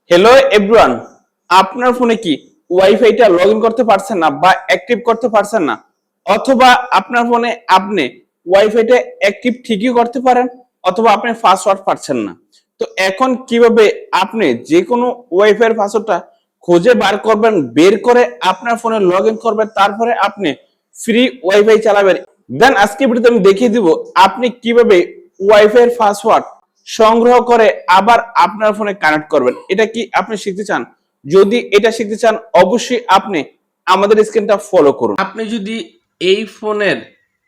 Hello everyone, আপনার ফোনে কি ওয়াইফাইটা লগ ইন করতে পারছেন না বা অ্যাক্টিভ করতে পারছেন না, অথবা আপনার ফোনে আপনি ওয়াইফাইটা অ্যাক্টিভ ঠিকই করতে পারেন অথবা আপনি পাসওয়ার্ড পাচ্ছেন না। তো এখন কিভাবে আপনি যে কোনো ওয়াইফাই এর পাসওয়ার্ডটা খুঁজে বার করবেন, বের করে আপনার ফোনে লগ ইন করবেন, তারপরে আপনি ফ্রি ওয়াইফাই চালাবেন। দেন আজকে ভিডিওতে আমি দেখিয়ে দিব আপনি কিভাবে ওয়াইফাই এর পাসওয়ার্ড সংগ্রহ করে আবার আপনার ফোনে কানেক্ট করবেন। এটা কি আপনি শিখতে চান? যদি এটা শিখতে চান অবশ্যই আপনি আমাদের স্ক্রিনটা ফলো করুন। আপনি যদি এই ফোনের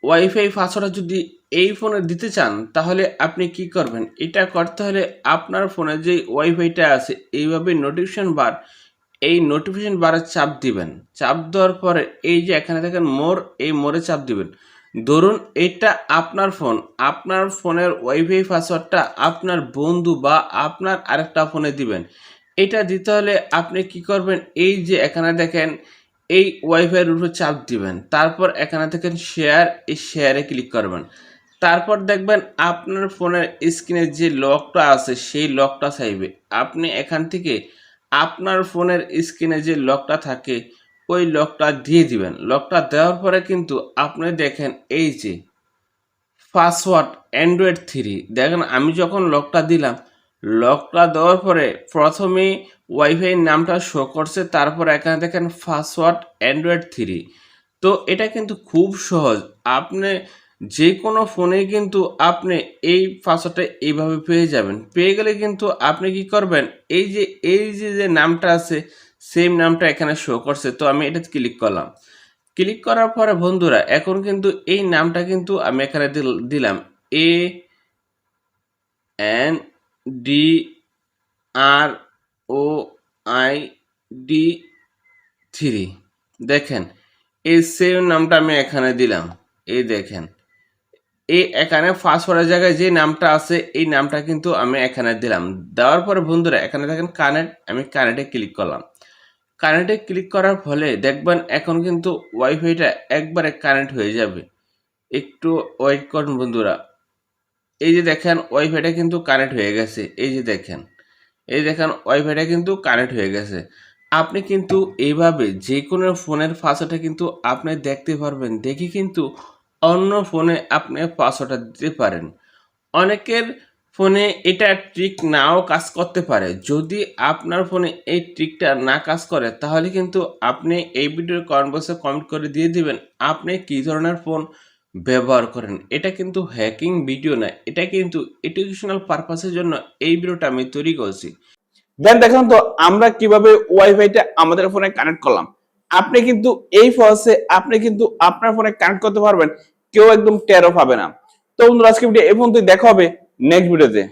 ওয়াইফাই পাসওয়ার্ড যদি এই ফোনে দিতে চান তাহলে আপনি কি করবেন? এটা করতে হলে আপনার ফোনে যে ওয়াইফাইটা আছে এইভাবে নোটিফিকেশন বারে চাপ দিবেন। চাপ দেওয়ার পরে এই যে এখানে দেখেন মোর, এই মোরে চাপ দিবেন। ধরুন এটা আপনার ফোন, আপনার ফোনের ওয়াইফাই পাসওয়ার্ডটা আপনার বন্ধু বা আপনার আরেকটা ফোনে দিবেন। এটা দিতে হলে আপনি কি করবেন? এই যে এখানে দেখেন এই ওয়াইফাই এর উপর চাপ দিবেন, তারপর এখানে দেখেন শেয়ার, এই শেয়ারে ক্লিক করবেন। তারপর দেখবেন আপনার ফোনের স্ক্রিনে যে লকটা আছে সেই লকটা চাইবে। আপনি এখান থেকে আপনার ফোনের স্ক্রিনে যে লকটা থাকে ওই লকটা দিয়ে দিবেন। লকটা দেওয়ার পরে কিন্তু আপনি দেখেন এই যে পাসওয়ার্ড অ্যান্ড্রয়েড 3 দেখেন আমি যখন লকটা দিলাম, লকটা দেওয়ার পরে প্রথমে ওয়াইফাই নামটা শো করছে, তারপর এখানে দেখেন পাসওয়ার্ড অ্যান্ড্রয়েড 3। তো এটা কিন্তু খুব সহজ। আপনি যে কোনো ফোনে কিন্তু আপনি এই পাসওয়ার্ডটা এইভাবে পেয়ে যাবেন। পেয়ে গেলে কিন্তু আপনি কি করবেন? এই যে নামটা আছে সেম নামটা এখানে শো করছে, তো আমি এটা ক্লিক করলাম। ক্লিক করার পরে বন্ধুরা এখন কিন্তু এই নামটা কিন্তু আমি এখানে দিলাম ANDROID 3। দেখেন এই সেম নামটা আমি এখানে দিলাম। এই দেখেন এই এখানে পাসওয়ার্ডের জায়গায় যে নামটা আছে এই নামটা কিন্তু আমি এখানে দিলাম। দেওয়ার পরে বন্ধুরা এখানে দেখেন কানেক্ট, আমি কানেক্টে ক্লিক করলাম। কানেক্টে ক্লিক করার ফলে দেখবেন এখন কিন্তু ওয়াইফাইটা একবারে কানেক্ট হয়ে যাবে। একটু ওয়েট করুন বন্ধুরা। এই যে দেখেন ওয়াইফাইটা কিন্তু কানেক্ট হয়ে গেছে। এই দেখেন ওয়াইফাইটা কিন্তু কানেক্ট হয়ে গেছে। আপনি কিন্তু এইভাবে যে কোনো ফোনের পাসওয়ার্ডটা কিন্তু আপনি দেখতে পারবেন, দেখে কিন্তু অন্য ফোনে আপনি পাসওয়ার্ডটা দিতে পারেন। অনেকের ফোনে এটা ট্রিক নাও কাজ করতে পারে। যদি আপনার ফোনে এই ট্রিকটা না কাজ করে তাহলে কিন্তু আপনি এই ভিডিওর কমেন্ট বক্সে কমেন্ট করে দিয়ে দিবেন আপনি কী ধরনের ফোন ব্যবহার করেন। এটা কিন্তু হ্যাকিং ভিডিও না, এটা কিন্তু এডুকেশনাল পারপাসের জন্য এই ভিডিওটা আমি তৈরি করছি। দেন দেখুন তো আমরা কিভাবে ওয়াইফাইটা আমাদের ফোনে কানেক্ট করলাম। আপনি কিন্তু এই প্রসেসে আপনি কিন্তু আপনার ফোনে কানেক্ট করতে পারবেন, কেউ একদম টেরও পাবে না। তো বন্ধুরা আজকে ভিডিও এই পর্যন্তই, দেখা হবে নেক্সট ভিডিওতে।